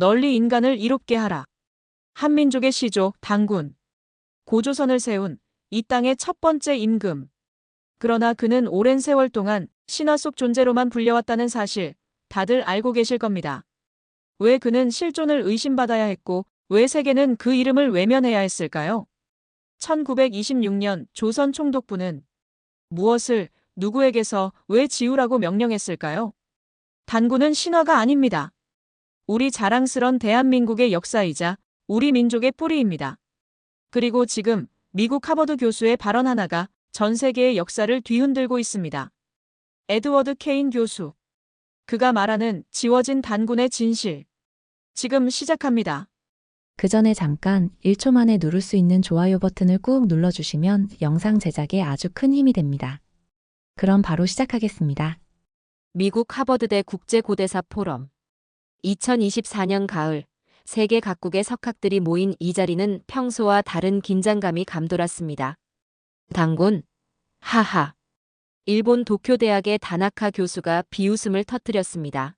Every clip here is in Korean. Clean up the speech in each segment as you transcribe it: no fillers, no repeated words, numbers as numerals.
널리 인간을 이롭게 하라. 한민족의 시조, 단군. 고조선을 세운 이 땅의 첫 번째 임금. 그러나 그는 오랜 세월 동안 신화 속 존재로만 불려왔다는 사실 다들 알고 계실 겁니다. 왜 그는 실존을 의심받아야 했고 왜 세계는 그 이름을 외면해야 했을까요? 1926년 조선 총독부는 무엇을 누구에게서 왜 지우라고 명령했을까요? 단군은 신화가 아닙니다. 우리 자랑스런 대한민국의 역사이자 우리 민족의 뿌리입니다. 그리고 지금 미국 하버드 교수의 발언 하나가 전 세계의 역사를 뒤흔들고 있습니다. 에드워드 케인 교수. 그가 말하는 지워진 단군의 진실. 지금 시작합니다. 그 전에 잠깐 1초 만에 누를 수 있는 좋아요 버튼을 꾹 눌러주시면 영상 제작에 아주 큰 힘이 됩니다. 그럼 바로 시작하겠습니다. 미국 하버드대 국제고대사 포럼. 2024년 가을, 세계 각국의 석학들이 모인 이 자리는 평소와 다른 긴장감이 감돌았습니다. 단군? 하하. 일본 도쿄대학의 다나카 교수가 비웃음을 터뜨렸습니다.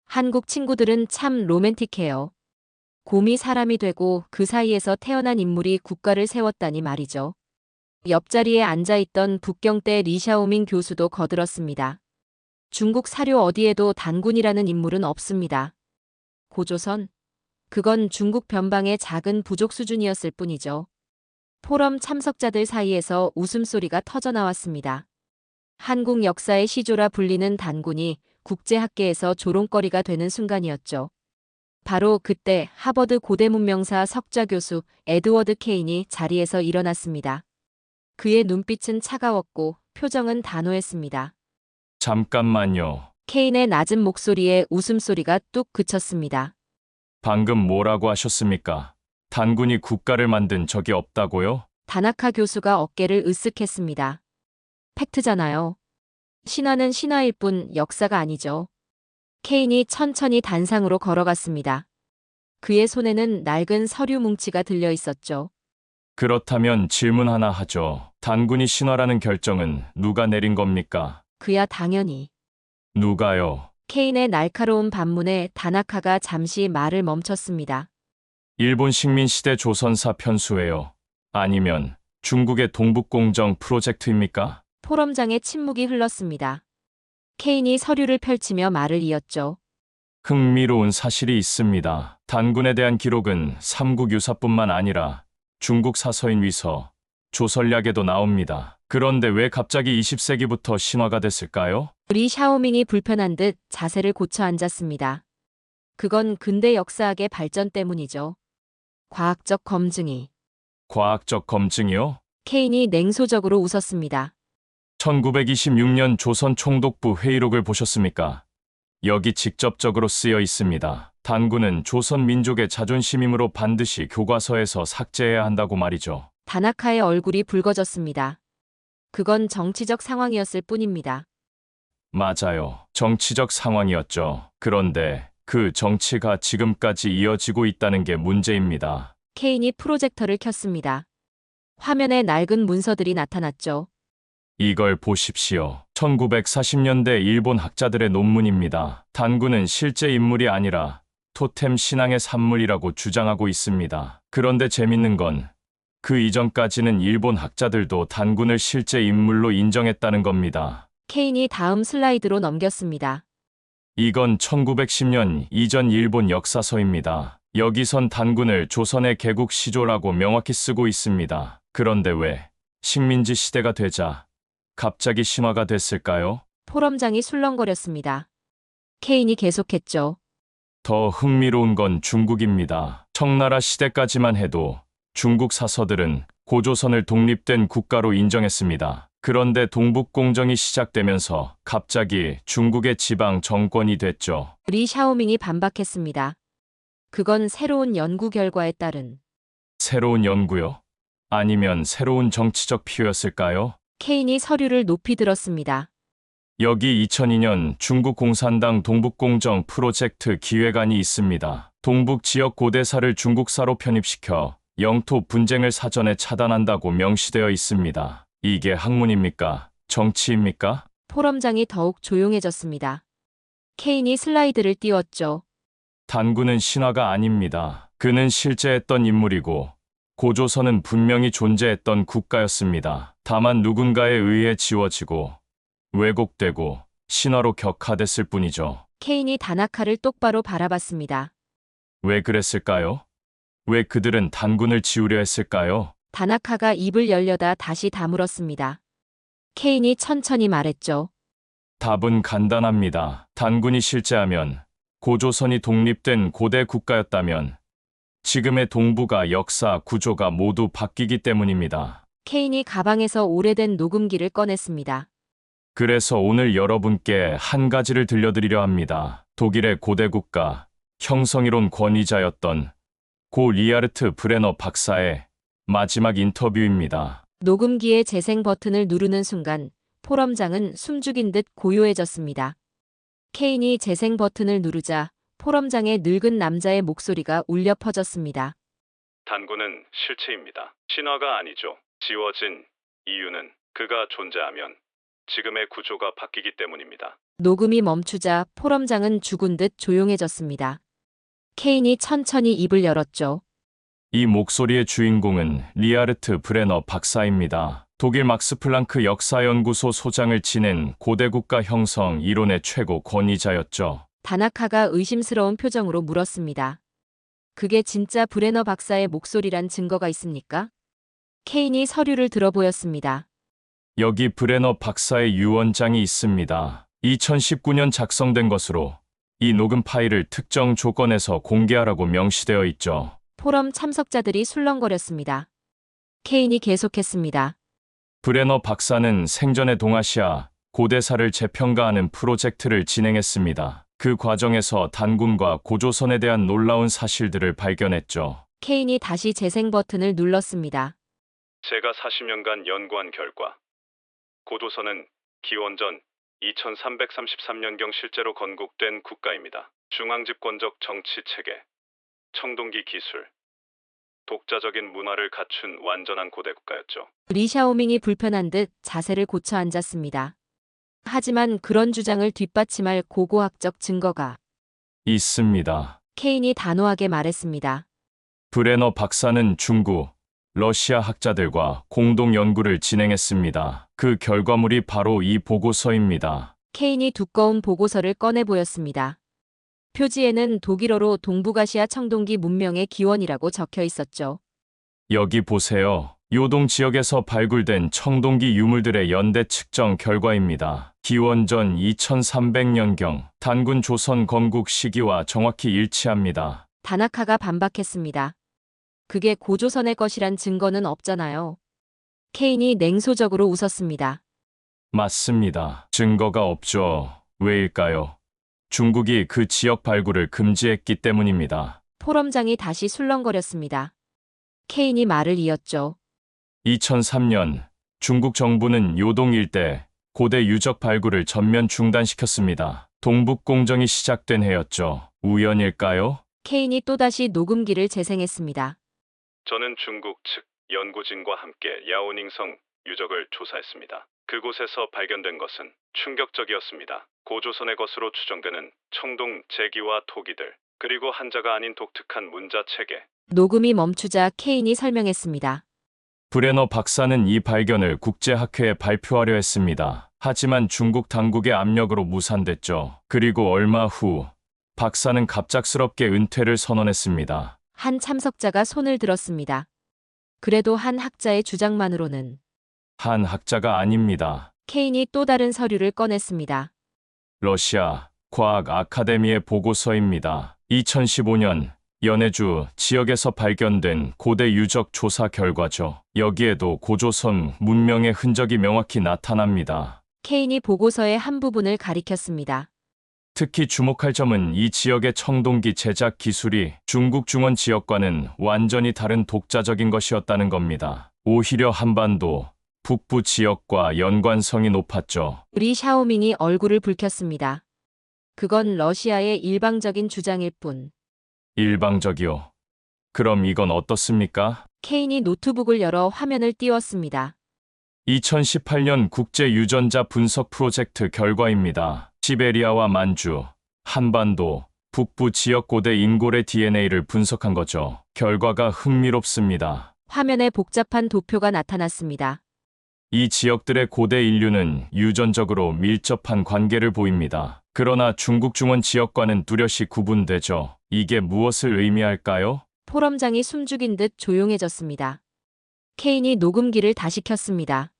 한국 친구들은 참 로맨틱해요. 곰이 사람이 되고 그 사이에서 태어난 인물이 국가를 세웠다니 말이죠. 옆자리에 앉아있던 북경대 리샤오밍 교수도 거들었습니다. 중국 사료 어디에도 단군이라는 인물은 없습니다. 고조선? 그건 중국 변방의 작은 부족 수준이었을 뿐이죠. 포럼 참석자들 사이에서 웃음소리가 터져나왔습니다. 한국 역사의 시조라 불리는 단군이 국제학계에서 조롱거리가 되는 순간이었죠. 바로 그때 하버드 고대문명사 석좌 교수 에드워드 케인이 자리에서 일어났습니다. 그의 눈빛은 차가웠고 표정은 단호했습니다. 잠깐만요. 케인의 낮은 목소리에 웃음소리가 뚝 그쳤습니다. 방금 뭐라고 하셨습니까? 단군이 국가를 만든 적이 없다고요? 다나카 교수가 어깨를 으쓱했습니다. 팩트잖아요. 신화는 신화일 뿐 역사가 아니죠. 케인이 천천히 단상으로 걸어갔습니다. 그의 손에는 낡은 서류 뭉치가 들려 있었죠. 그렇다면 질문 하나 하죠. 단군이 신화라는 결정은 누가 내린 겁니까? 그야 당연히. 누가요? 케인의 날카로운 반문에 다나카가 잠시 말을 멈췄습니다. 일본 식민시대 조선사 편수예요. 아니면 중국의 동북공정 프로젝트입니까? 포럼장의 침묵이 흘렀습니다. 케인이 서류를 펼치며 말을 이었죠. 흥미로운 사실이 있습니다. 단군에 대한 기록은 삼국 유사뿐만 아니라 중국 사서인 위서, 조선략에도 나옵니다. 그런데 왜 갑자기 20세기부터 신화가 됐을까요? 리 샤오밍이 불편한 듯 자세를 고쳐 앉았습니다. 그건 근대 역사학의 발전 때문이죠. 과학적 검증이. 과학적 검증이요? 케인이 냉소적으로 웃었습니다. 1926년 조선 총독부 회의록을 보셨습니까? 여기 직접적으로 쓰여 있습니다. 단군은 조선 민족의 자존심이므로 반드시 교과서에서 삭제해야 한다고 말이죠. 다나카의 얼굴이 붉어졌습니다. 그건 정치적 상황이었을 뿐입니다. 맞아요. 정치적 상황이었죠. 그런데 그 정치가 지금까지 이어지고 있다는 게 문제입니다. 케인이 프로젝터를 켰습니다. 화면에 낡은 문서들이 나타났죠. 이걸 보십시오. 1940년대 일본 학자들의 논문입니다. 단군은 실제 인물이 아니라 토템 신앙의 산물이라고 주장하고 있습니다. 그런데 재밌는 건 그 이전까지는 일본 학자들도 단군을 실제 인물로 인정했다는 겁니다. 케인이 다음 슬라이드로 넘겼습니다. 이건 1910년 이전 일본 역사서입니다. 여기선 단군을 조선의 개국 시조라고 명확히 쓰고 있습니다. 그런데 왜 식민지 시대가 되자 갑자기 신화가 됐을까요? 포럼장이 술렁거렸습니다. 케인이 계속했죠. 더 흥미로운 건 중국입니다. 청나라 시대까지만 해도 중국 사서들은 고조선을 독립된 국가로 인정했습니다. 그런데 동북공정이 시작되면서 갑자기 중국의 지방 정권이 됐죠. 리 샤오밍이 반박했습니다. 그건 새로운 연구 결과에 따른. 새로운 연구요? 아니면 새로운 정치적 필요였을까요? 케인이 서류를 높이 들었습니다. 여기 2002년 중국 공산당 동북공정 프로젝트 기획안이 있습니다. 동북 지역 고대사를 중국사로 편입시켜 영토 분쟁을 사전에 차단한다고 명시되어 있습니다. 이게 학문입니까? 정치입니까? 포럼장이 더욱 조용해졌습니다. 케인이 슬라이드를 띄웠죠. 단군은 신화가 아닙니다. 그는 실제 했던 인물이고 고조선은 분명히 존재했던 국가였습니다. 다만 누군가에 의해 지워지고 왜곡되고 신화로 격화됐을 뿐이죠. 케인이 다나카를 똑바로 바라봤습니다. 왜 그랬을까요? 왜 그들은 단군을 지우려 했을까요? 다나카가 입을 열려다 다시 다물었습니다. 케인이 천천히 말했죠. 답은 간단합니다. 단군이 실제하면, 고조선이 독립된 고대 국가였다면 지금의 동북아 역사 구조가 모두 바뀌기 때문입니다. 케인이 가방에서 오래된 녹음기를 꺼냈습니다. 그래서 오늘 여러분께 한 가지를 들려드리려 합니다. 독일의 고대 국가 형성이론 권위자였던 고 리하르트 브레너 박사의 마지막 인터뷰입니다. 녹음기의 재생 버튼을 누르는 순간 포럼장은 숨죽인 듯 고요해졌습니다. 케인이 재생 버튼을 누르자 포럼장의 늙은 남자의 목소리가 울려 퍼졌습니다. 단군은 실체입니다. 신화가 아니죠. 지워진 이유는 그가 존재하면 지금의 구조가 바뀌기 때문입니다. 녹음이 멈추자 포럼장은 죽은 듯 조용해졌습니다. 케인이 천천히 입을 열었죠. 이 목소리의 주인공은 리하르트 브레너 박사입니다. 독일 막스 플랑크 역사연구소 소장을 지낸 고대 국가 형성 이론의 최고 권위자였죠. 다나카가 의심스러운 표정으로 물었습니다. 그게 진짜 브레너 박사의 목소리란 증거가 있습니까? 케인이 서류를 들어 보였습니다. 여기 브레너 박사의 유언장이 있습니다. 2019년 작성된 것으로 이 녹음 파일을 특정 조건에서 공개하라고 명시되어 있죠. 포럼 참석자들이 술렁거렸습니다. 케인이 계속했습니다. 브레너 박사는 생전의 동아시아 고대사를 재평가하는 프로젝트를 진행했습니다. 그 과정에서 단군과 고조선에 대한 놀라운 사실들을 발견했죠. 케인이 다시 재생 버튼을 눌렀습니다. 제가 40년간 연구한 결과 고조선은 기원전 2333년경 실제로 건국된 국가입니다. 중앙집권적 정치 체계, 청동기 기술, 독자적인 문화를 갖춘 완전한 고대 국가였죠. 리샤오밍이 불편한 듯 자세를 고쳐 앉았습니다. 하지만 그런 주장을 뒷받침할 고고학적 증거가 있습니다. 케인이 단호하게 말했습니다. 브레너 박사는 중국, 러시아 학자들과 공동 연구를 진행했습니다. 그 결과물이 바로 이 보고서입니다. 케인이 두꺼운 보고서를 꺼내 보였습니다. 표지에는 독일어로 동북아시아 청동기 문명의 기원이라고 적혀 있었죠. 여기 보세요. 요동 지역에서 발굴된 청동기 유물들의 연대 측정 결과입니다. 기원전 2300년경 단군 조선 건국 시기와 정확히 일치합니다. 다나카가 반박했습니다. 그게 고조선의 것이란 증거는 없잖아요. 케인이 냉소적으로 웃었습니다. 맞습니다. 증거가 없죠. 왜일까요? 중국이 그 지역 발굴을 금지했기 때문입니다. 포럼장이 다시 술렁거렸습니다. 케인이 말을 이었죠. 2003년 중국 정부는 요동 일대 고대 유적 발굴을 전면 중단시켰습니다. 동북공정이 시작된 해였죠. 우연일까요? 케인이 또다시 녹음기를 재생했습니다. 저는 중국 측 연구진과 함께 야오닝성 유적을 조사했습니다. 그곳에서 발견된 것은 충격적이었습니다. 고조선의 것으로 추정되는 청동 제기와 토기들, 그리고 한자가 아닌 독특한 문자 체계. 녹음이 멈추자 케인이 설명했습니다. 브레너 박사는 이 발견을 국제학회에 발표하려 했습니다. 하지만 중국 당국의 압력으로 무산됐죠. 그리고 얼마 후 박사는 갑작스럽게 은퇴를 선언했습니다. 한 참석자가 손을 들었습니다. 그래도 한 학자의 주장만으로는 한 학자가 아닙니다. 케인이 또 다른 서류를 꺼냈습니다. 러시아 과학 아카데미의 보고서입니다. 2015년 연해주 지역에서 발견된 고대 유적 조사 결과죠. 여기에도 고조선 문명의 흔적이 명확히 나타납니다. 케인이 보고서의 한 부분을 가리켰습니다. 특히 주목할 점은 이 지역의 청동기 제작 기술이 중국 중원 지역과는 완전히 다른 독자적인 것이었다는 겁니다. 오히려 한반도 북부 지역과 연관성이 높았죠. 리 샤오밍이 얼굴을 붉혔습니다. 그건 러시아의 일방적인 주장일 뿐. 일방적이요. 그럼 이건 어떻습니까? 케인이 노트북을 열어 화면을 띄웠습니다. 2018년 국제 유전자 분석 프로젝트 결과입니다. 시베리아와 만주, 한반도, 북부 지역 고대 인골의 DNA를 분석한 거죠. 결과가 흥미롭습니다. 화면에 복잡한 도표가 나타났습니다. 이 지역들의 고대 인류는 유전적으로 밀접한 관계를 보입니다. 그러나 중국 중원 지역과는 뚜렷이 구분되죠. 이게 무엇을 의미할까요? 포럼장이 숨죽인 듯 조용해졌습니다. 케인이 녹음기를 다시 켰습니다.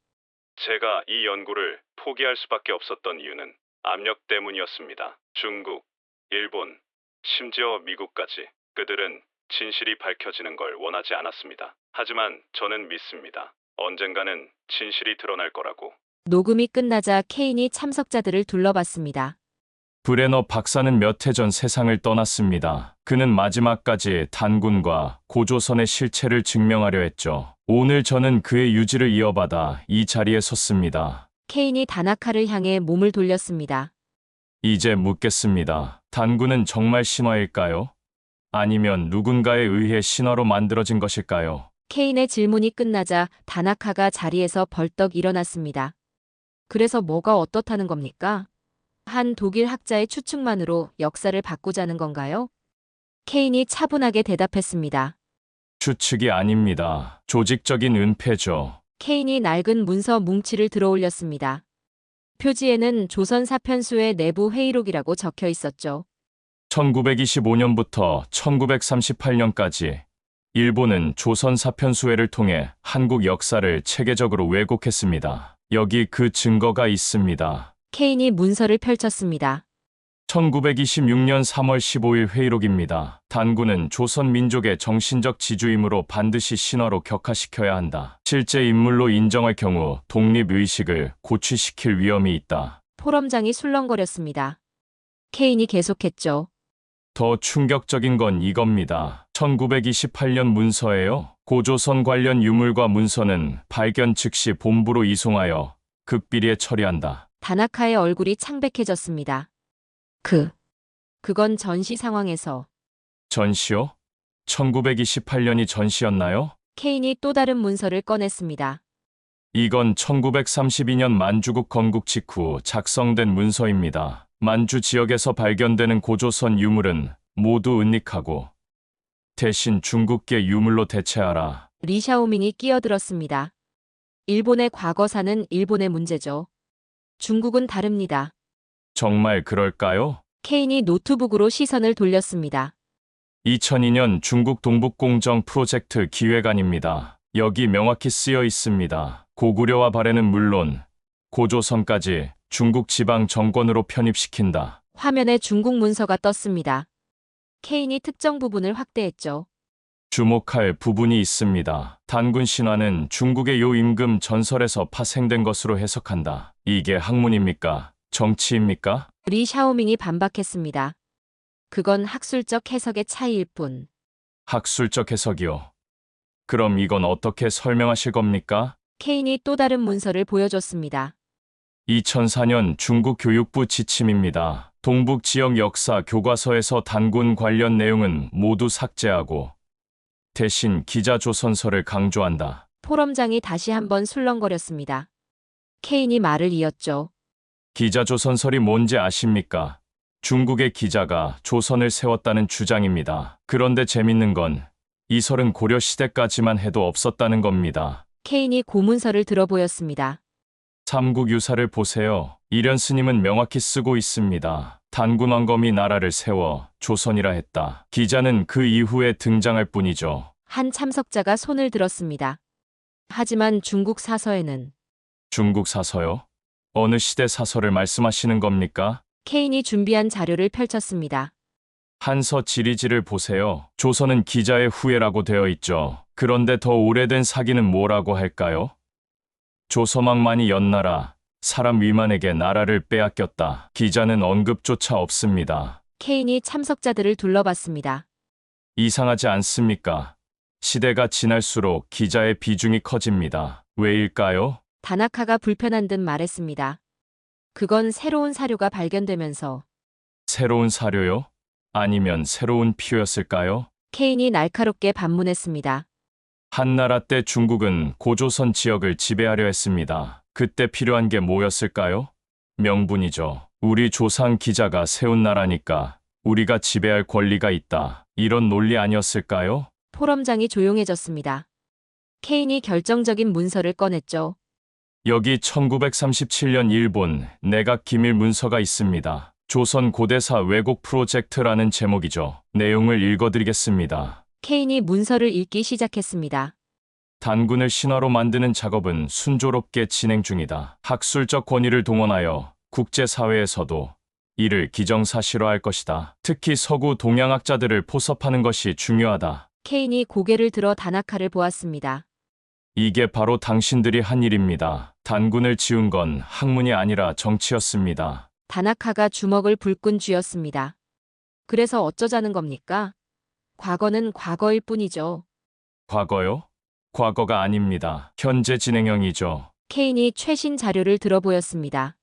제가 이 연구를 포기할 수밖에 없었던 이유는 압력 때문이었습니다. 중국, 일본, 심지어 미국까지 그들은 진실이 밝혀지는 걸 원하지 않았습니다. 하지만 저는 믿습니다. 언젠가는 진실이 드러날 거라고. 녹음이 끝나자 케인이 참석자들을 둘러봤습니다. 브레너 박사는 몇 해 전 세상을 떠났습니다. 그는 마지막까지 단군과 고조선의 실체를 증명하려 했죠. 오늘 저는 그의 유지를 이어받아 이 자리에 섰습니다. 케인이 다나카를 향해 몸을 돌렸습니다. 이제 묻겠습니다. 단군은 정말 신화일까요? 아니면 누군가에 의해 신화로 만들어진 것일까요? 케인의 질문이 끝나자 다나카가 자리에서 벌떡 일어났습니다. 그래서 뭐가 어떻다는 겁니까? 한 독일 학자의 추측만으로 역사를 바꾸자는 건가요? 케인이 차분하게 대답했습니다. 추측이 아닙니다. 조직적인 은폐죠. 케인이 낡은 문서 뭉치를 들어올렸습니다. 표지에는 조선 사편수의 내부 회의록이라고 적혀 있었죠. 1925년부터 1938년까지 일본은 조선 사편수회를 통해 한국 역사를 체계적으로 왜곡했습니다. 여기 그 증거가 있습니다. 케인이 문서를 펼쳤습니다. 1926년 3월 15일 회의록입니다. 단군은 조선 민족의 정신적 지주이므로 반드시 신화로 격화시켜야 한다. 실제 인물로 인정할 경우 독립의식을 고취시킬 위험이 있다. 포럼장이 술렁거렸습니다. 케인이 계속했죠. 더 충격적인 건 이겁니다. 1928년 문서예요. 고조선 관련 유물과 문서는 발견 즉시 본부로 이송하여 극비리에 처리한다. 다나카의 얼굴이 창백해졌습니다. 그건 전시 상황에서 전시요? 1928년이 전시였나요? 케인이 또 다른 문서를 꺼냈습니다. 이건 1932년 만주국 건국 직후 작성된 문서입니다. 만주 지역에서 발견되는 고조선 유물은 모두 은닉하고 대신 중국계 유물로 대체하라. 리샤오밍이 끼어들었습니다. 일본의 과거사는 일본의 문제죠. 중국은 다릅니다. 정말 그럴까요? 케인이 노트북으로 시선을 돌렸습니다. 2002년 중국 동북공정 프로젝트 기획안입니다. 여기 명확히 쓰여 있습니다. 고구려와 발해는 물론 고조선까지 중국 지방 정권으로 편입시킨다. 화면에 중국 문서가 떴습니다. 케인이 특정 부분을 확대했죠. 주목할 부분이 있습니다. 단군 신화는 중국의 요임금 전설에서 파생된 것으로 해석한다. 이게 학문입니까? 정치입니까? 리 샤오밍이 반박했습니다. 그건 학술적 해석의 차이일 뿐. 학술적 해석이요. 그럼 이건 어떻게 설명하실 겁니까? 케인이 또 다른 문서를 보여줬습니다. 2004년 중국 교육부 지침입니다. 동북 지역 역사 교과서에서 단군 관련 내용은 모두 삭제하고 대신 기자조선서를 강조한다. 포럼장이 다시 한번 술렁거렸습니다. 케인이 말을 이었죠. 기자조선설이 뭔지 아십니까? 중국의 기자가 조선을 세웠다는 주장입니다. 그런데 재밌는 건 이 설은 고려 시대까지만 해도 없었다는 겁니다. 케인이 고문서를 들어 보였습니다. 삼국유사를 보세요. 이련 스님은 명확히 쓰고 있습니다. 단군 왕검이 나라를 세워 조선이라 했다. 기자는 그 이후에 등장할 뿐이죠. 한 참석자가 손을 들었습니다. 하지만 중국 사서에는 중국 사서요? 어느 시대 사서를 말씀하시는 겁니까? 케인이 준비한 자료를 펼쳤습니다. 한서 지리지를 보세요. 조선은 기자의 후예라고 되어 있죠. 그런데 더 오래된 사기는 뭐라고 할까요? 조서망만이 연나라, 사람 위만에게 나라를 빼앗겼다. 기자는 언급조차 없습니다. 케인이 참석자들을 둘러봤습니다. 이상하지 않습니까? 시대가 지날수록 기자의 비중이 커집니다. 왜일까요? 다나카가 불편한 듯 말했습니다. 그건 새로운 사료가 발견되면서 새로운 사료요? 아니면 새로운 필요였을까요? 케인이 날카롭게 반문했습니다. 한나라 때 중국은 고조선 지역을 지배하려 했습니다. 그때 필요한 게 뭐였을까요? 명분이죠. 우리 조상 기자가 세운 나라니까 우리가 지배할 권리가 있다. 이런 논리 아니었을까요? 포럼장이 조용해졌습니다. 케인이 결정적인 문서를 꺼냈죠. 여기 1937년 일본 내각 기밀 문서가 있습니다. 조선 고대사 왜곡 프로젝트라는 제목이죠. 내용을 읽어드리겠습니다. 케인이 문서를 읽기 시작했습니다. 단군을 신화로 만드는 작업은 순조롭게 진행 중이다. 학술적 권위를 동원하여 국제사회에서도 이를 기정사실화할 것이다. 특히 서구 동양학자들을 포섭하는 것이 중요하다. 케인이 고개를 들어 다나카를 보았습니다. 이게 바로 당신들이 한 일입니다. 단군을 지은 건 학문이 아니라 정치였습니다. 다나카가 주먹을 불끈 쥐었습니다. 그래서 어쩌자는 겁니까? 과거는 과거일 뿐이죠. 과거요? 과거가 아닙니다. 현재 진행형이죠. 케인이 최신 자료를 들어보였습니다.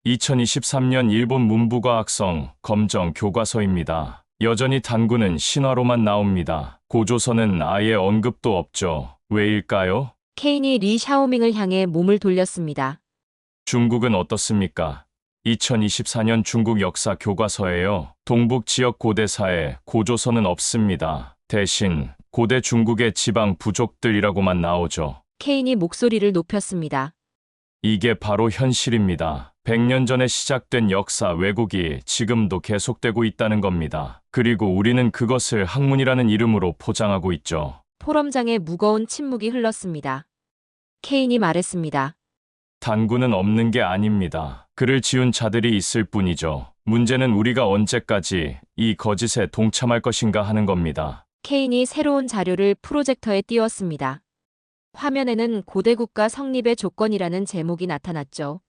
2023년 일본 문부과학성 검정 교과서입니다. 여전히 단군은 신화로만 나옵니다. 고조선은 아예 언급도 없죠. 왜일까요? 케인이 리 샤오밍을 향해 몸을 돌렸습니다. 중국은 어떻습니까? 2024년 중국 역사 교과서에요. 동북 지역 고대사에 고조선은 없습니다. 대신 고대 중국의 지방 부족들이라고만 나오죠. 케인이 목소리를 높였습니다. 이게 바로 현실입니다. 100년 전에 시작된 역사 왜곡이 지금도 계속되고 있다는 겁니다. 그리고 우리는 그것을 학문이라는 이름으로 포장하고 있죠. 포럼장에 무거운 침묵이 흘렀습니다. 케인이 말했습니다. 단군은 없는 게 아닙니다. 그를 지은 자들이 있을 뿐이죠. 문제는 우리가 언제까지 이 거짓에 동참할 것인가 하는 겁니다. 케인이 새로운 자료를 프로젝터에 띄웠습니다. 화면에는 고대국가 성립의 조건이라는 제목이 나타났죠.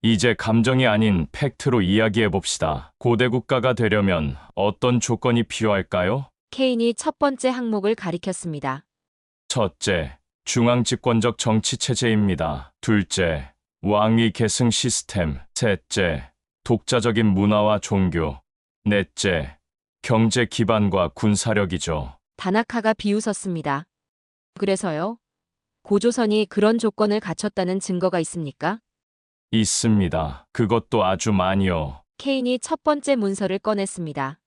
이제 감정이 아닌 팩트로 이야기해 봅시다. 고대 국가가 되려면 어떤 조건이 필요할까요? 케인이 첫 번째 항목을 가리켰습니다. 첫째, 중앙집권적 정치 체제입니다. 둘째, 왕위 계승 시스템. 셋째, 독자적인 문화와 종교. 넷째, 경제 기반과 군사력이죠. 다나카가 비웃었습니다. 그래서요? 고조선이 그런 조건을 갖췄다는 증거가 있습니까? 있습니다. 그것도 아주 많이요. 케인이 첫 번째 문서를 꺼냈습니다.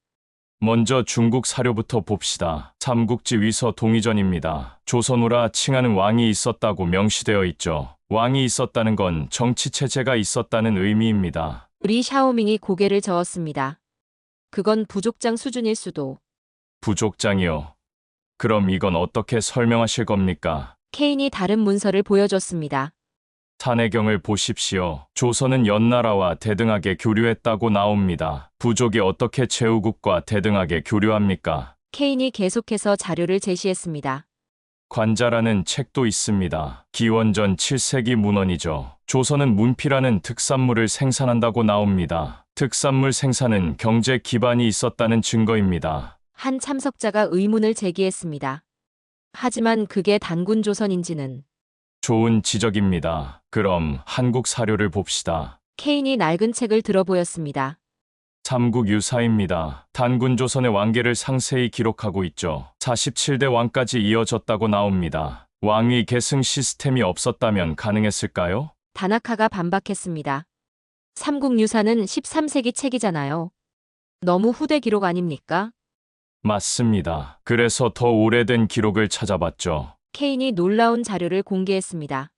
먼저 중국 사료부터 봅시다. 삼국지 위서 동의전입니다. 조선우라 칭하는 왕이 있었다고 명시되어 있죠. 왕이 있었다는 건 정치체제가 있었다는 의미입니다. 리 샤오밍이 고개를 저었습니다. 그건 부족장 수준일 수도. 부족장이요. 그럼 이건 어떻게 설명하실 겁니까? 케인이 다른 문서를 보여줬습니다. 산해경을 보십시오. 조선은 연나라와 대등하게 교류했다고 나옵니다. 부족이 어떻게 제후국과 대등하게 교류합니까? 케인이 계속해서 자료를 제시했습니다. 관자라는 책도 있습니다. 기원전 7세기 문헌이죠. 조선은 문피라는 특산물을 생산한다고 나옵니다. 특산물 생산은 경제 기반이 있었다는 증거입니다. 한 참석자가 의문을 제기했습니다. 하지만 그게 단군 조선인지는. 좋은 지적입니다. 그럼 한국 사료를 봅시다. 케인이 낡은 책을 들어보였습니다. 삼국유사입니다. 단군 조선의 왕계를 상세히 기록하고 있죠. 47대 왕까지 이어졌다고 나옵니다. 왕위 계승 시스템이 없었다면 가능했을까요? 다나카가 반박했습니다. 삼국유사는 13세기 책이잖아요. 너무 후대 기록 아닙니까? 맞습니다. 그래서 더 오래된 기록을 찾아봤죠. 케인이 놀라운 자료를 공개했습니다.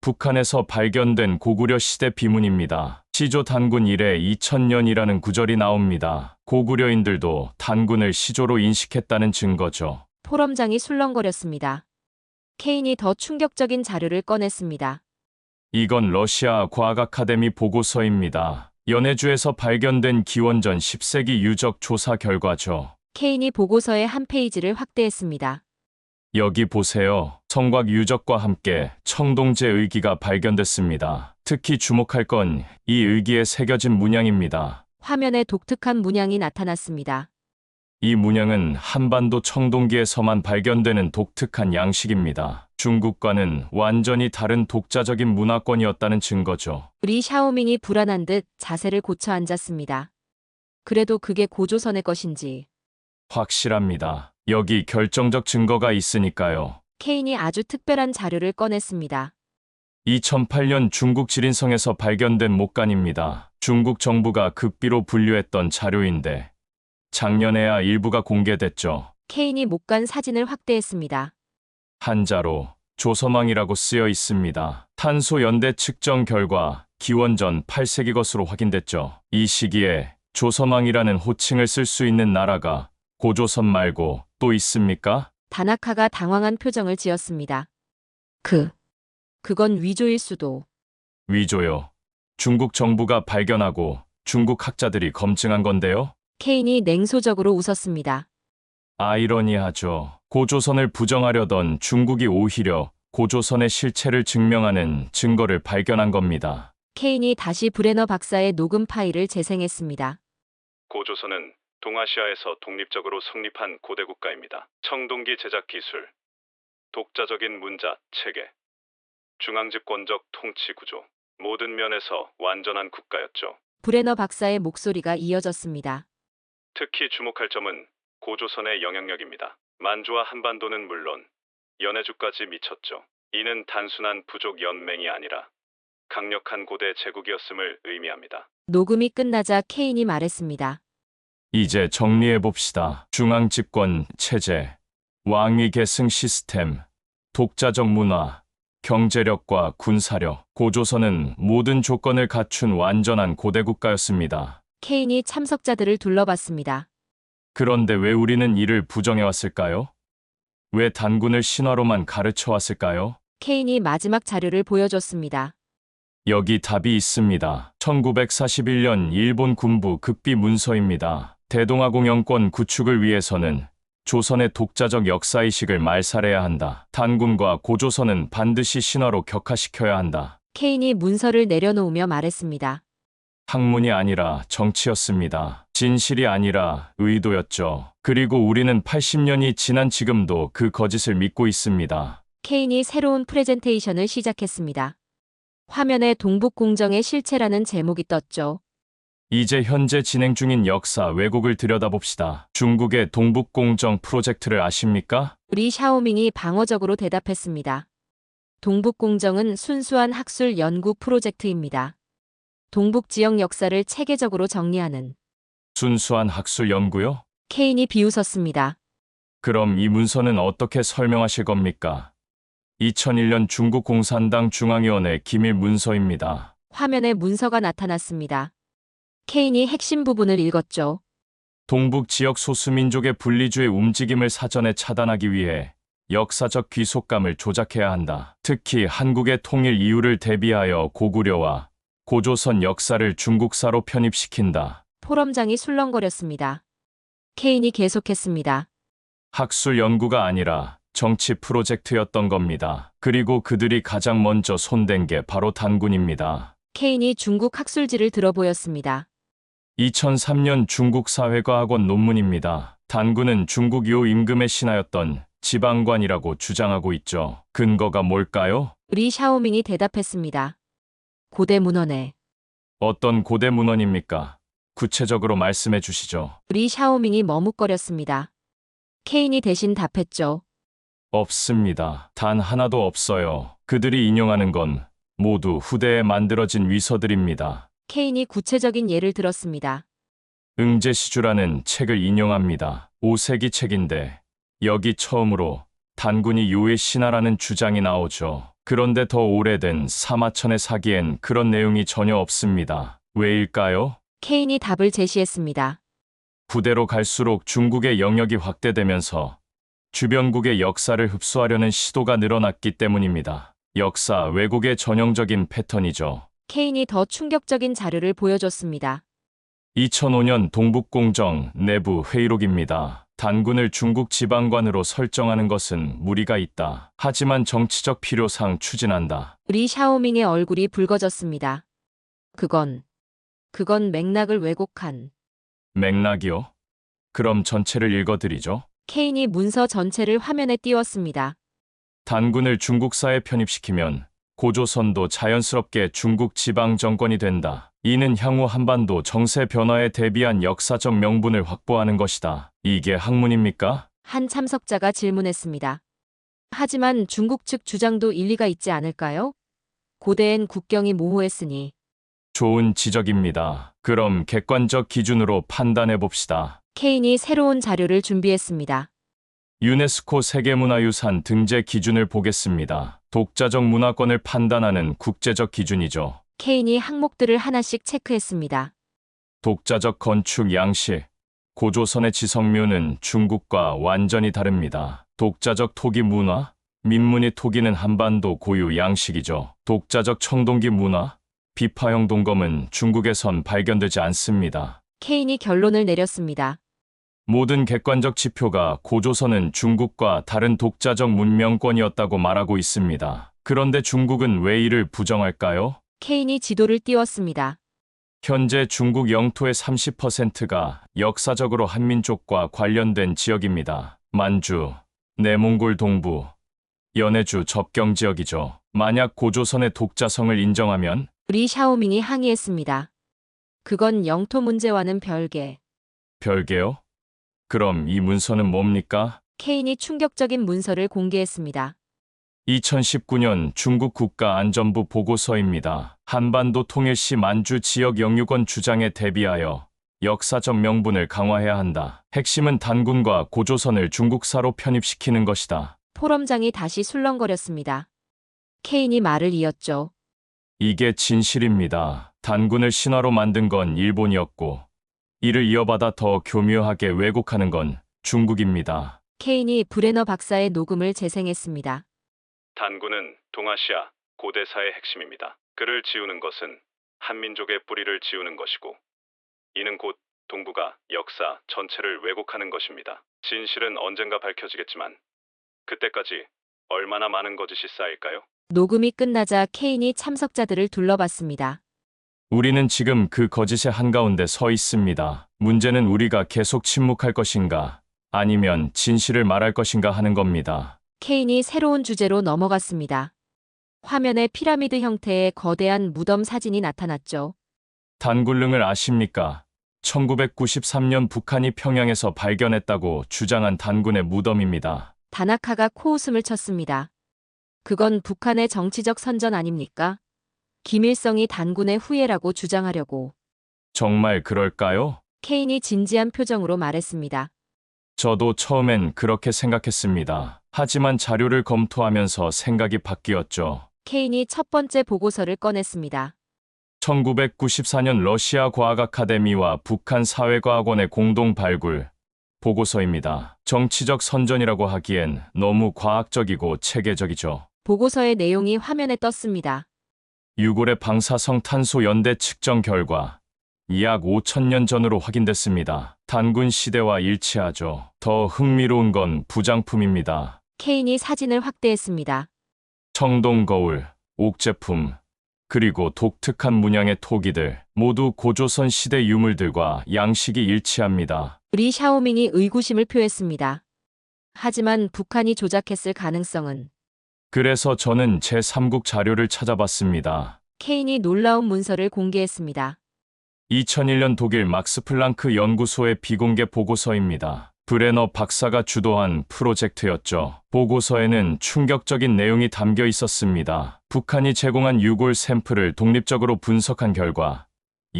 북한에서 발견된 고구려 시대 비문입니다. 시조 단군 이래 2000년이라는 구절이 나옵니다. 고구려인들도 단군을 시조로 인식했다는 증거죠. 포럼장이 술렁거렸습니다. 케인이 더 충격적인 자료를 꺼냈습니다. 이건 러시아 과학 아카데미 보고서입니다. 연해주에서 발견된 기원전 10세기 유적 조사 결과죠. 케인이 보고서의 한 페이지를 확대했습니다. 여기 보세요. 성곽 유적과 함께 청동제 의기가 발견됐습니다. 특히 주목할 건 이 의기에 새겨진 문양입니다. 화면에 독특한 문양이 나타났습니다. 이 문양은 한반도 청동기에서만 발견되는 독특한 양식입니다. 중국과는 완전히 다른 독자적인 문화권이었다는 증거죠. 리 샤오밍이 불안한 듯 자세를 고쳐 앉았습니다. 그래도 그게 고조선의 것인지. 확실합니다. 여기 결정적 증거가 있으니까요. 케인이 아주 특별한 자료를 꺼냈습니다. 2008년 중국 지린성에서 발견된 목간입니다. 중국 정부가 극비로 분류했던 자료인데 작년에야 일부가 공개됐죠. 케인이 못 간 사진을 확대했습니다. 한자로 조서망이라고 쓰여 있습니다. 탄소 연대 측정 결과 기원전 8세기 것으로 확인됐죠. 이 시기에 조서망이라는 호칭을 쓸 수 있는 나라가 고조선 말고 또 있습니까? 다나카가 당황한 표정을 지었습니다. 그건 위조일 수도. 위조요. 중국 정부가 발견하고 중국 학자들이 검증한 건데요. 케인이 냉소적으로 웃었습니다. 아이러니하죠. 고조선을 부정하려던 중국이 오히려 고조선의 실체를 증명하는 증거를 발견한 겁니다. 케인이 다시 브레너 박사의 녹음 파일을 재생했습니다. 고조선은 동아시아에서 독립적으로 성립한 고대 국가입니다. 청동기 제작 기술, 독자적인 문자, 체계, 중앙집권적 통치 구조, 모든 면에서 완전한 국가였죠. 브레너 박사의 목소리가 이어졌습니다. 특히 주목할 점은 고조선의 영향력입니다. 만주와 한반도는 물론 연해주까지 미쳤죠. 이는 단순한 부족 연맹이 아니라 강력한 고대 제국이었음을 의미합니다. 녹음이 끝나자 케인이 말했습니다. 이제 정리해봅시다. 중앙집권 체제, 왕위 계승 시스템, 독자적 문화, 경제력과 군사력, 고조선은 모든 조건을 갖춘 완전한 고대 국가였습니다. 케인이 참석자들을 둘러봤습니다. 그런데 왜 우리는 이를 부정해왔을까요? 왜 단군을 신화로만 가르쳐왔을까요? 케인이 마지막 자료를 보여줬습니다. 여기 답이 있습니다. 1941년 일본 군부 극비 문서입니다. 대동아공 영권 구축을 위해서는 조선의 독자적 역사의식을 말살해야 한다. 단군과 고조선은 반드시 신화로 격화시켜야 한다. 케인이 문서를 내려놓으며 말했습니다. 학문이 아니라 정치였습니다. 진실이 아니라 의도였죠. 그리고 우리는 80년이 지난 지금도 그 거짓을 믿고 있습니다. 케인이 새로운 프레젠테이션을 시작했습니다. 화면에 동북공정의 실체라는 제목이 떴죠. 이제 현재 진행 중인 역사 왜곡을 들여다봅시다. 중국의 동북공정 프로젝트를 아십니까? 리 샤오밍이 방어적으로 대답했습니다. 동북공정은 순수한 학술 연구 프로젝트입니다. 동북 지역 역사를 체계적으로 정리하는. 순수한 학술 연구요? 케인이 비웃었습니다. 그럼 이 문서는 어떻게 설명하실 겁니까? 2001년 중국 공산당 중앙위원회 기밀 문서입니다. 화면에 문서가 나타났습니다. 케인이 핵심 부분을 읽었죠. 동북 지역 소수민족의 분리주의 움직임을 사전에 차단하기 위해 역사적 귀속감을 조작해야 한다. 특히 한국의 통일 이유를 대비하여 고구려와 고조선 역사를 중국사로 편입시킨다. 포럼장이 술렁거렸습니다. 케인이 계속했습니다. 학술 연구가 아니라 정치 프로젝트였던 겁니다. 그리고 그들이 가장 먼저 손댄 게 바로 단군입니다. 케인이 중국 학술지를 들어보였습니다. 2003년 중국 사회과학원 논문입니다. 단군은 중국 요 임금의 신하였던 지방관이라고 주장하고 있죠. 근거가 뭘까요? 리 샤오밍이 대답했습니다. 고대 문헌에. 어떤 고대 문헌입니까? 구체적으로 말씀해 주시죠. 리 샤오밍이 머뭇거렸습니다. 케인이 대신 답했죠. 없습니다. 단 하나도 없어요. 그들이 인용하는 건 모두 후대에 만들어진 위서들입니다. 케인이 구체적인 예를 들었습니다. 응제시주라는 책을 인용합니다. 5세기 책인데 여기 처음으로 단군이 요의 신하라는 주장이 나오죠. 그런데 더 오래된 사마천의 사기엔 그런 내용이 전혀 없습니다. 왜일까요? 케인이 답을 제시했습니다. 후대로 갈수록 중국의 영역이 확대되면서 주변국의 역사를 흡수하려는 시도가 늘어났기 때문입니다. 역사 왜곡의 전형적인 패턴이죠. 케인이 더 충격적인 자료를 보여줬습니다. 2005년 동북공정 내부 회의록입니다. 단군을 중국 지방관으로 설정하는 것은 무리가 있다. 하지만 정치적 필요상 추진한다. 리 샤오밍의 얼굴이 붉어졌습니다. 그건 맥락을 왜곡한. 맥락이요? 그럼 전체를 읽어드리죠. 케인이 문서 전체를 화면에 띄웠습니다. 단군을 중국사에 편입시키면 고조선도 자연스럽게 중국 지방 정권이 된다. 이는 향후 한반도 정세 변화에 대비한 역사적 명분을 확보하는 것이다. 이게 학문입니까? 한 참석자가 질문했습니다. 하지만 중국 측 주장도 일리가 있지 않을까요? 고대엔 국경이 모호했으니. 좋은 지적입니다. 그럼 객관적 기준으로 판단해 봅시다. 케인이 새로운 자료를 준비했습니다. 유네스코 세계문화유산 등재 기준을 보겠습니다. 독자적 문화권을 판단하는 국제적 기준이죠. 케인이 항목들을 하나씩 체크했습니다. 독자적 건축 양식. 고조선의 지성묘는 중국과 완전히 다릅니다. 독자적 토기 문화. 민문이 토기는 한반도 고유 양식이죠. 독자적 청동기 문화. 비파형 동검은 중국에선 발견되지 않습니다. 케인이 결론을 내렸습니다. 모든 객관적 지표가 고조선은 중국과 다른 독자적 문명권이었다고 말하고 있습니다. 그런데 중국은 왜 이를 부정할까요? 케인이 지도를 띄웠습니다. 현재 중국 영토의 30%가 역사적으로 한민족과 관련된 지역입니다. 만주, 내몽골 동부, 연해주 접경 지역이죠. 만약 고조선의 독자성을 인정하면 리 샤오밍이 항의했습니다. 그건 영토 문제와는 별개. 별개요? 그럼 이 문서는 뭡니까? 케인이 충격적인 문서를 공개했습니다. 2019년 중국 국가안전부 보고서입니다. 한반도 통일 시 만주 지역 영유권 주장에 대비하여 역사적 명분을 강화해야 한다. 핵심은 단군과 고조선을 중국사로 편입시키는 것이다. 포럼장이 다시 술렁거렸습니다. 케인이 말을 이었죠. 이게 진실입니다. 단군을 신화로 만든 건 일본이었고 이를 이어받아 더 교묘하게 왜곡하는 건 중국입니다. 케인이 브레너 박사의 녹음을 재생했습니다. 단군은 동아시아 고대사의 핵심입니다. 그를 지우는 것은 한민족의 뿌리를 지우는 것이고 이는 곧 동북아 역사 전체를 왜곡하는 것입니다. 진실은 언젠가 밝혀지겠지만 그때까지 얼마나 많은 거짓이 쌓일까요? 녹음이 끝나자 케인이 참석자들을 둘러봤습니다. 우리는 지금 그 거짓의 한가운데 서 있습니다. 문제는 우리가 계속 침묵할 것인가 아니면 진실을 말할 것인가 하는 겁니다. 케인이 새로운 주제로 넘어갔습니다. 화면에 피라미드 형태의 거대한 무덤 사진이 나타났죠. 단군릉을 아십니까? 1993년 북한이 평양에서 발견했다고 주장한 단군의 무덤입니다. 다나카가 코웃음을 쳤습니다. 그건 북한의 정치적 선전 아닙니까? 김일성이 단군의 후예라고 주장하려고. 정말 그럴까요? 케인이 진지한 표정으로 말했습니다. 저도 처음엔 그렇게 생각했습니다. 하지만 자료를 검토하면서 생각이 바뀌었죠. 케인이 첫 번째 보고서를 꺼냈습니다. 1994년 러시아 과학 아카데미와 북한 사회과학원의 공동 발굴 보고서입니다. 정치적 선전이라고 하기엔 너무 과학적이고 체계적이죠. 보고서의 내용이 화면에 떴습니다. 유골의 방사성 탄소 연대 측정 결과 약 5천년 전으로 확인됐습니다. 단군 시대와 일치하죠. 더 흥미로운 건 부장품입니다. 케인이 사진을 확대했습니다. 청동 거울, 옥제품, 그리고 독특한 문양의 토기들 모두 고조선 시대 유물들과 양식이 일치합니다. 리 샤오밍이 의구심을 표했습니다. 하지만 북한이 조작했을 가능성은. 그래서 저는 제3국 자료를 찾아봤습니다. 케인이 놀라운 문서를 공개했습니다. 2001년 독일 막스 플랑크 연구소의 비공개 보고서입니다. 브레너 박사가 주도한 프로젝트였죠. 보고서에는 충격적인 내용이 담겨 있었습니다. 북한이 제공한 유골 샘플을 독립적으로 분석한 결과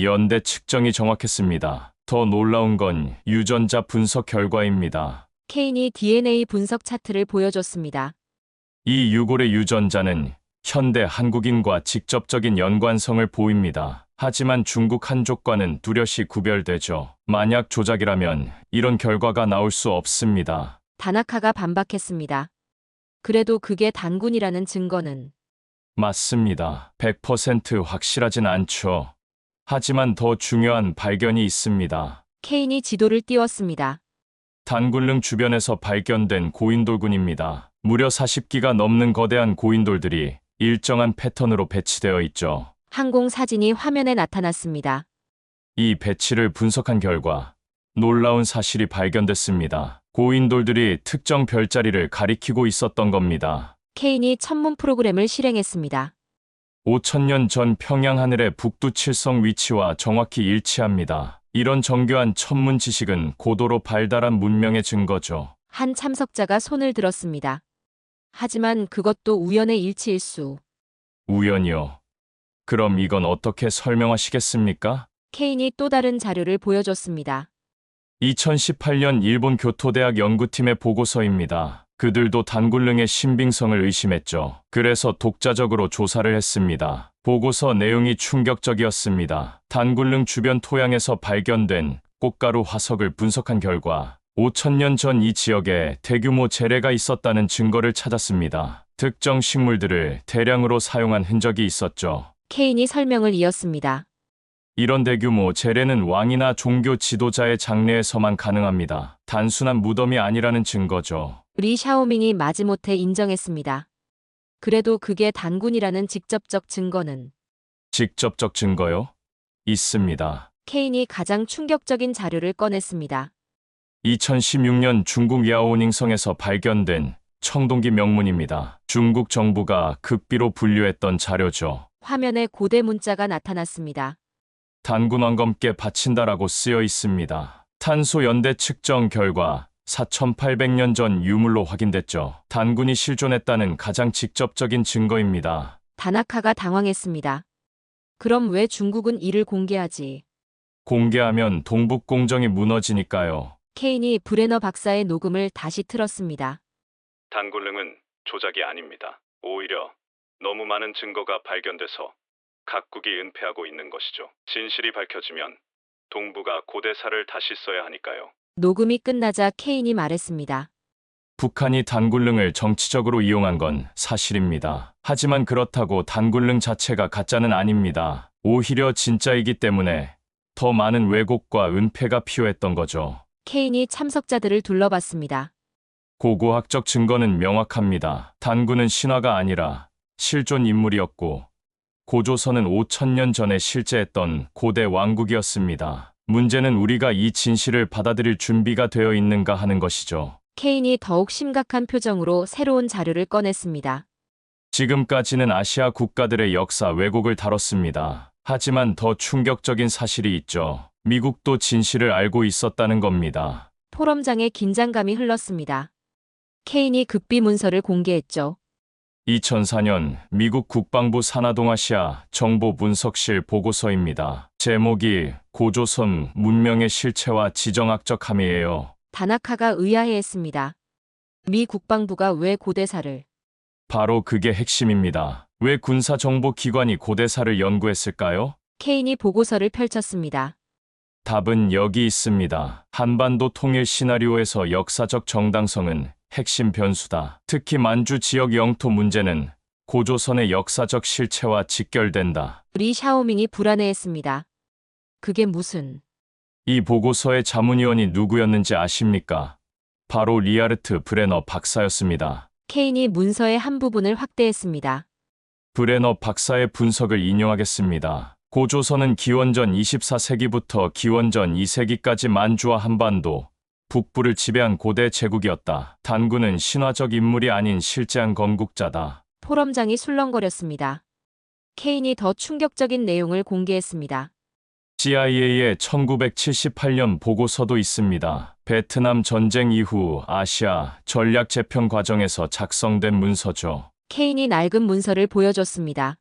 연대 측정이 정확했습니다. 더 놀라운 건 유전자 분석 결과입니다. 케인이 DNA 분석 차트를 보여줬습니다. 이 유골의 유전자는 현대 한국인과 직접적인 연관성을 보입니다. 하지만 중국 한족과는 뚜렷이 구별되죠. 만약 조작이라면 이런 결과가 나올 수 없습니다. 다나카가 반박했습니다. 그래도 그게 단군이라는 증거는. 맞습니다. 100% 확실하진 않죠. 하지만 더 중요한 발견이 있습니다. 케인이 지도를 띄웠습니다. 단군릉 주변에서 발견된 고인돌군입니다. 무려 40기가 넘는 거대한 고인돌들이 일정한 패턴으로 배치되어 있죠. 항공 사진이 화면에 나타났습니다. 이 배치를 분석한 결과 놀라운 사실이 발견됐습니다. 고인돌들이 특정 별자리를 가리키고 있었던 겁니다. 케인이 천문 프로그램을 실행했습니다. 5천년 전 평양 하늘의 북두 칠성 위치와 정확히 일치합니다. 이런 정교한 천문 지식은 고도로 발달한 문명의 증거죠. 한 참석자가 손을 들었습니다. 하지만 그것도 우연의 일치일 수. 우연이요. 그럼 이건 어떻게 설명하시겠습니까? 케인이 또 다른 자료를 보여줬습니다. 2018년 일본 교토대학 연구팀의 보고서입니다. 그들도 단굴릉의 신빙성을 의심했죠. 그래서 독자적으로 조사를 했습니다. 보고서 내용이 충격적이었습니다. 단굴릉 주변 토양에서 발견된 꽃가루 화석을 분석한 결과 5천년 전 이 지역에 대규모 재래가 있었다는 증거를 찾았습니다. 특정 식물들을 대량으로 사용한 흔적이 있었죠. 케인이 설명을 이었습니다. 이런 대규모 재래는 왕이나 종교 지도자의 장례에서만 가능합니다. 단순한 무덤이 아니라는 증거죠. 리 샤오밍이 마지못해 인정했습니다. 그래도 그게 단군이라는 직접적 증거는 직접적 증거요? 있습니다. 케인이 가장 충격적인 자료를 꺼냈습니다. 2016년 중국 야오닝성에서 발견된 청동기 명문입니다. 중국 정부가 극비로 분류했던 자료죠. 화면에 고대 문자가 나타났습니다. 단군 왕검께 바친다라고 쓰여 있습니다. 탄소 연대 측정 결과 4,800년 전 유물로 확인됐죠. 단군이 실존했다는 가장 직접적인 증거입니다. 다나카가 당황했습니다. 그럼 왜 중국은 이를 공개하지? 공개하면 동북 공정이 무너지니까요. 케인이 브레너 박사의 녹음을 다시 틀었습니다. 단굴릉은 조작이 아닙니다. 오히려 너무 많은 증거가 발견돼서 각국이 은폐하고 있는 것이죠. 진실이 밝혀지면 동부가 고대사를 다시 써야 하니까요. 녹음이 끝나자 케인이 말했습니다. 북한이 단굴릉을 정치적으로 이용한 건 사실입니다. 하지만 그렇다고 단굴릉 자체가 가짜는 아닙니다. 오히려 진짜이기 때문에 더 많은 왜곡과 은폐가 필요했던 거죠. 케인이 참석자들을 둘러봤습니다. 고고학적 증거는 명확합니다. 단군은 신화가 아니라 실존 인물이었고 고조선은 5천년 전에 실제했던 고대 왕국이었습니다. 문제는 우리가 이 진실을 받아들일 준비가 되어 있는가 하는 것이죠. 케인이 더욱 심각한 표정으로 새로운 자료를 꺼냈습니다. 지금까지는 아시아 국가들의 역사 왜곡을 다뤘습니다. 하지만 더 충격적인 사실이 있죠. 미국도 진실을 알고 있었다는 겁니다. 포럼장에 긴장감이 흘렀습니다. 케인이 극비 문서를 공개했죠. 2004년 미국 국방부 산하동아시아 정보분석실 보고서입니다. 제목이 고조선 문명의 실체와 지정학적 함의예요. 다나카가 의아해했습니다. 미 국방부가 왜 고대사를? 바로 그게 핵심입니다. 왜 군사정보기관이 고대사를 연구했을까요? 케인이 보고서를 펼쳤습니다. 답은 여기 있습니다. 한반도 통일 시나리오에서 역사적 정당성은 핵심 변수다. 특히 만주 지역 영토 문제는 고조선의 역사적 실체와 직결된다. 리 샤오밍이 불안해했습니다. 그게 무슨? 이 보고서의 자문위원이 누구였는지 아십니까? 바로 리하르트 브레너 박사였습니다. 케인이 문서의 한 부분을 확대했습니다. 브레너 박사의 분석을 인용하겠습니다. 고조선은 기원전 24세기부터 기원전 2세기까지 만주와 한반도, 북부를 지배한 고대 제국이었다. 단군은 신화적 인물이 아닌 실제한 건국자다. 포럼장이 술렁거렸습니다. 케인이 더 충격적인 내용을 공개했습니다. CIA의 1978년 보고서도 있습니다. 베트남 전쟁 이후 아시아 전략 재편 과정에서 작성된 문서죠. 케인이 낡은 문서를 보여줬습니다.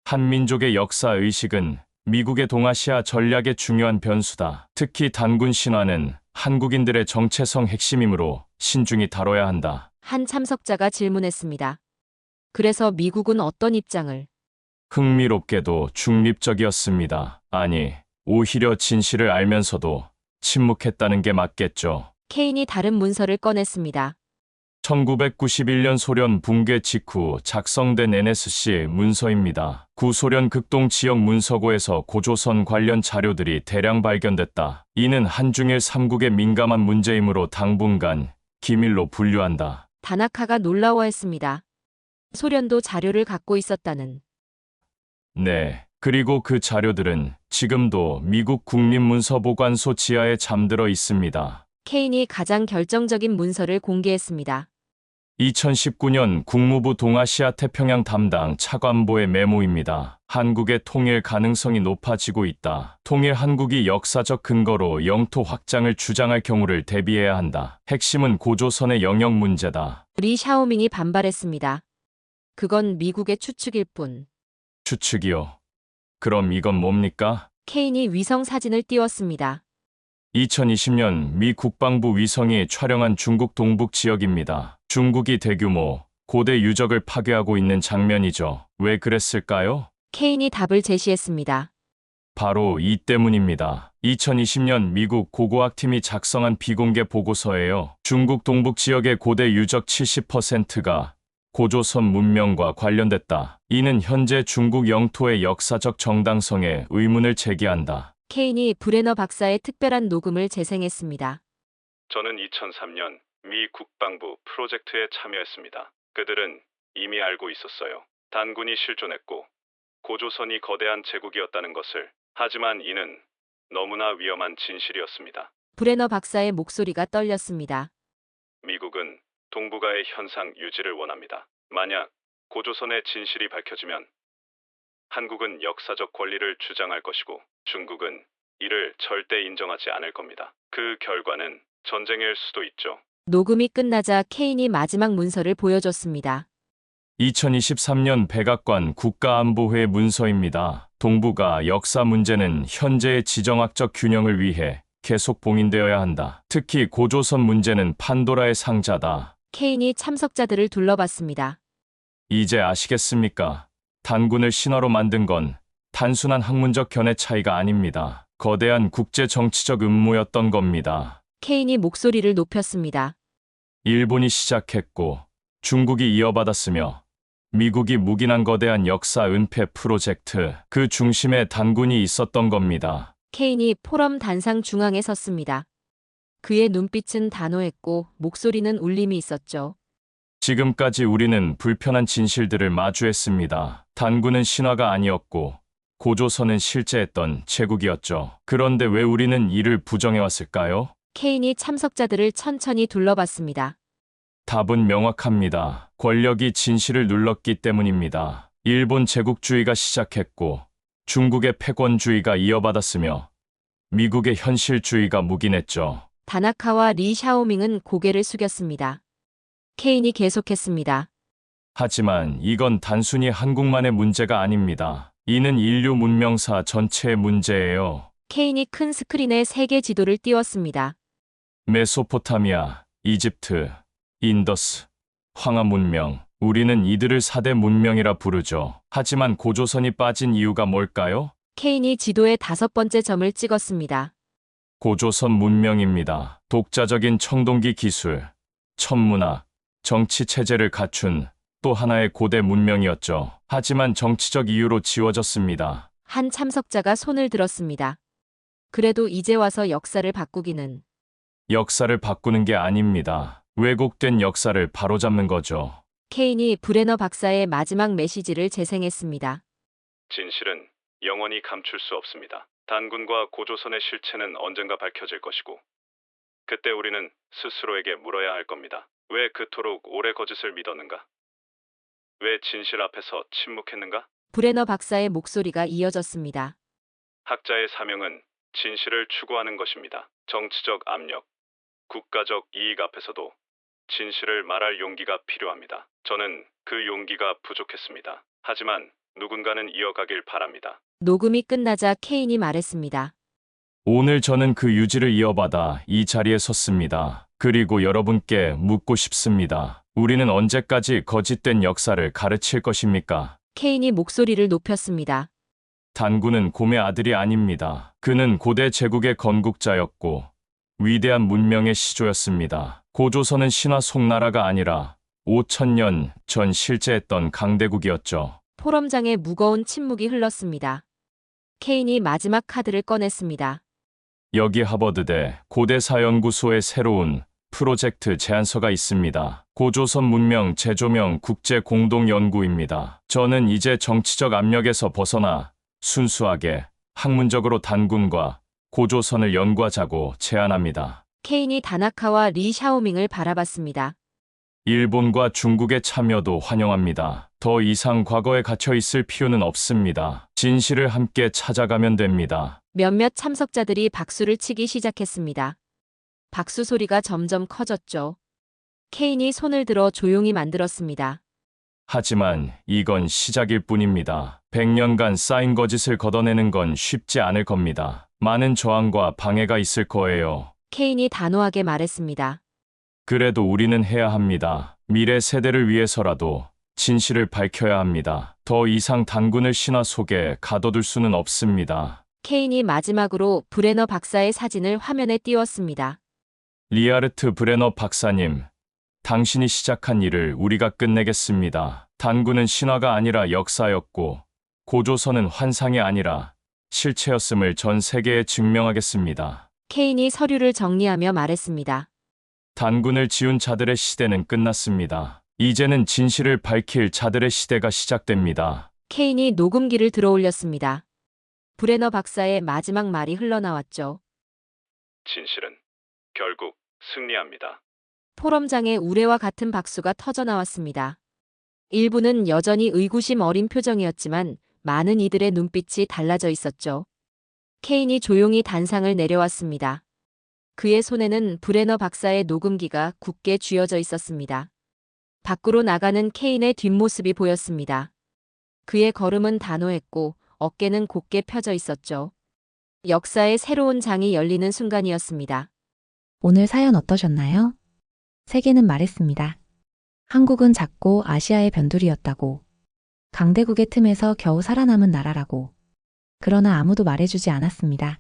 한민족의 역사 의식은 미국의 동아시아 전략의 중요한 변수다. 특히 단군 신화는 한국인들의 정체성 핵심이므로 신중히 다뤄야 한다. 한 참석자가 질문했습니다. 그래서 미국은 어떤 입장을? 흥미롭게도 중립적이었습니다. 아니, 오히려 진실을 알면서도 침묵했다는 게 맞겠죠. 케인이 다른 문서를 꺼냈습니다. 1991년 소련 붕괴 직후 작성된 NSC 문서입니다. 구소련 극동 지역 문서고에서 고조선 관련 자료들이 대량 발견됐다. 이는 한중일 3국의 민감한 문제이므로 당분간 기밀로 분류한다. 다나카가 놀라워했습니다. 소련도 자료를 갖고 있었다는. 네. 그리고 그 자료들은 지금도 미국 국립문서보관소 지하에 잠들어 있습니다. 케인이 가장 결정적인 문서를 공개했습니다. 2019년 국무부 동아시아 태평양 담당 차관보의 메모입니다. 한국의 통일 가능성이 높아지고 있다. 통일 한국이 역사적 근거로 영토 확장을 주장할 경우를 대비해야 한다. 핵심은 고조선의 영역 문제다. 리 샤오밍이 반발했습니다. 그건 미국의 추측일 뿐. 추측이요. 그럼 이건 뭡니까? 케인이 위성 사진을 띄웠습니다. 2020년 미 국방부 위성이 촬영한 중국 동북 지역입니다. 중국이 대규모 고대 유적을 파괴하고 있는 장면이죠. 왜 그랬을까요? 케인이 답을 제시했습니다. 바로 이 때문입니다. 2020년 미국 고고학팀이 작성한 비공개 보고서예요. 중국 동북 지역의 고대 유적 70%가 고조선 문명과 관련됐다. 이는 현재 중국 영토의 역사적 정당성에 의문을 제기한다. 케인이 브레너 박사의 특별한 녹음을 재생했습니다. 저는 2003년 미 국방부 프로젝트에 참여했습니다. 그들은 이미 알고 있었어요. 단군이 실존했고 고조선이 거대한 제국이었다는 것을. 하지만 이는 너무나 위험한 진실이었습니다. 브레너 박사의 목소리가 떨렸습니다. 미국은 동북아의 현상 유지를 원합니다. 만약 고조선의 진실이 밝혀지면 한국은 역사적 권리를 주장할 것이고 중국은 이를 절대 인정하지 않을 겁니다. 그 결과는 전쟁일 수도 있죠. 녹음이 끝나자 케인이 마지막 문서를 보여줬습니다. 2023년 백악관 국가안보회 문서입니다. 동북아 역사 문제는 현재의 지정학적 균형을 위해 계속 봉인되어야 한다. 특히 고조선 문제는 판도라의 상자다. 케인이 참석자들을 둘러봤습니다. 이제 아시겠습니까? 단군을 신화로 만든 건 단순한 학문적 견해 차이가 아닙니다. 거대한 국제 정치적 음모였던 겁니다. 케인이 목소리를 높였습니다. 일본이 시작했고 중국이 이어받았으며 미국이 묵인한 거대한 역사 은폐 프로젝트, 그 중심에 단군이 있었던 겁니다. 케인이 포럼 단상 중앙에 섰습니다. 그의 눈빛은 단호했고 목소리는 울림이 있었죠. 지금까지 우리는 불편한 진실들을 마주했습니다. 단군은 신화가 아니었고 고조선은 실제했던 제국이었죠. 그런데 왜 우리는 이를 부정해왔을까요? 케인이 참석자들을 천천히 둘러봤습니다. 답은 명확합니다. 권력이 진실을 눌렀기 때문입니다. 일본 제국주의가 시작했고 중국의 패권주의가 이어받았으며 미국의 현실주의가 묵인했죠. 다나카와 리 샤오밍은 고개를 숙였습니다. 케인이 계속했습니다. 하지만 이건 단순히 한국만의 문제가 아닙니다. 이는 인류 문명사 전체의 문제예요. 케인이 큰 스크린에 세계 지도를 띄웠습니다. 메소포타미아, 이집트, 인더스, 황하 문명. 우리는 이들을 4대 문명이라 부르죠. 하지만 고조선이 빠진 이유가 뭘까요? 케인이 지도에 5번째 점을 찍었습니다. 고조선 문명입니다. 독자적인 청동기 기술, 천문학, 정치 체제를 갖춘 또 하나의 고대 문명이었죠. 하지만 정치적 이유로 지워졌습니다. 한 참석자가 손을 들었습니다. 그래도 이제 와서 역사를 바꾸기는. 역사를 바꾸는 게 아닙니다. 왜곡된 역사를 바로잡는 거죠. 케인이 브레너 박사의 마지막 메시지를 재생했습니다. 진실은 영원히 감출 수 없습니다. 단군과 고조선의 실체는 언젠가 밝혀질 것이고 그때 우리는 스스로에게 물어야 할 겁니다. 왜 그토록 오래 거짓을 믿었는가? 왜 진실 앞에서 침묵했는가? 브레너 박사의 목소리가 이어졌습니다. 학자의 사명은 진실을 추구하는 것입니다. 정치적 압력, 국가적 이익 앞에서도 진실을 말할 용기가 필요합니다. 저는 그 용기가 부족했습니다. 하지만 누군가는 이어가길 바랍니다. 녹음이 끝나자 케인이 말했습니다. 오늘 저는 그 유지를 이어받아 이 자리에 섰습니다. 그리고 여러분께 묻고 싶습니다. 우리는 언제까지 거짓된 역사를 가르칠 것입니까? 케인이 목소리를 높였습니다. 단군은 곰의 아들이 아닙니다. 그는 고대 제국의 건국자였고 위대한 문명의 시조였습니다. 고조선은 신화 속 나라가 아니라 5,000년 전 실제했던 강대국이었죠. 포럼장에 무거운 침묵이 흘렀습니다. 케인이 마지막 카드를 꺼냈습니다. 여기 하버드대 고대사연구소의 새로운 프로젝트 제안서가 있습니다. 고조선 문명 재조명 국제 공동 연구입니다. 저는 이제 정치적 압력에서 벗어나 순수하게 학문적으로 단군과 고조선을 연구하자고 제안합니다. 케인이 다나카와 리 샤오밍을 바라봤습니다. 일본과 중국의 참여도 환영합니다. 더 이상 과거에 갇혀 있을 필요는 없습니다. 진실을 함께 찾아가면 됩니다. 몇몇 참석자들이 박수를 치기 시작했습니다. 박수 소리가 점점 커졌죠. 케인이 손을 들어 조용히 만들었습니다. 하지만 이건 시작일 뿐입니다. 100년간 쌓인 거짓을 걷어내는 건 쉽지 않을 겁니다. 많은 저항과 방해가 있을 거예요. 케인이 단호하게 말했습니다. 그래도 우리는 해야 합니다. 미래 세대를 위해서라도 진실을 밝혀야 합니다. 더 이상 단군을 신화 속에 가둬둘 수는 없습니다. 케인이 마지막으로 브레너 박사의 사진을 화면에 띄웠습니다. 리하르트 브레너 박사님, 당신이 시작한 일을 우리가 끝내겠습니다. 단군은 신화가 아니라 역사였고, 고조선은 환상이 아니라 실체였음을 전 세계에 증명하겠습니다. 케인이 서류를 정리하며 말했습니다. 단군을 지운 자들의 시대는 끝났습니다. 이제는 진실을 밝힐 자들의 시대가 시작됩니다. 케인이 녹음기를 들어올렸습니다. 브레너 박사의 마지막 말이 흘러나왔죠. 진실은 결국 승리합니다. 포럼장에 우레와 같은 박수가 터져 나왔습니다. 일부는 여전히 의구심 어린 표정이었지만 많은 이들의 눈빛이 달라져 있었죠. 케인이 조용히 단상을 내려왔습니다. 그의 손에는 브레너 박사의 녹음기가 굳게 쥐어져 있었습니다. 밖으로 나가는 케인의 뒷모습이 보였습니다. 그의 걸음은 단호했고 어깨는 곧게 펴져 있었죠. 역사의 새로운 장이 열리는 순간이었습니다. 오늘 사연 어떠셨나요? 세계는 말했습니다. 한국은 작고 아시아의 변두리였다고. 강대국의 틈에서 겨우 살아남은 나라라고. 그러나 아무도 말해주지 않았습니다.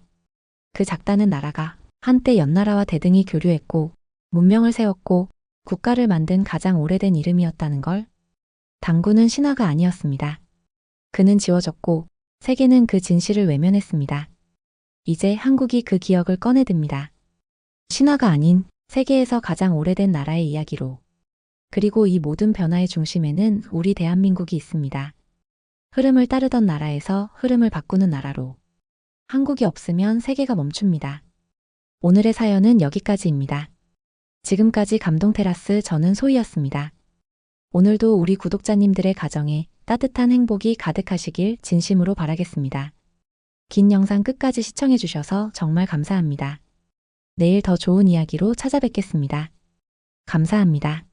그 작다는 나라가 한때 옆나라와 대등히 교류했고 문명을 세웠고 국가를 만든 가장 오래된 이름이었다는 걸. 단군은 신화가 아니었습니다. 그는 지워졌고 세계는 그 진실을 외면했습니다. 이제 한국이 그 기억을 꺼내듭니다. 신화가 아닌 세계에서 가장 오래된 나라의 이야기로. 그리고 이 모든 변화의 중심에는 우리 대한민국이 있습니다. 흐름을 따르던 나라에서 흐름을 바꾸는 나라로. 한국이 없으면 세계가 멈춥니다. 오늘의 사연은 여기까지입니다. 지금까지 감동테라스 저는 소희였습니다. 오늘도 우리 구독자님들의 가정에 따뜻한 행복이 가득하시길 진심으로 바라겠습니다. 긴 영상 끝까지 시청해주셔서 정말 감사합니다. 내일 더 좋은 이야기로 찾아뵙겠습니다. 감사합니다.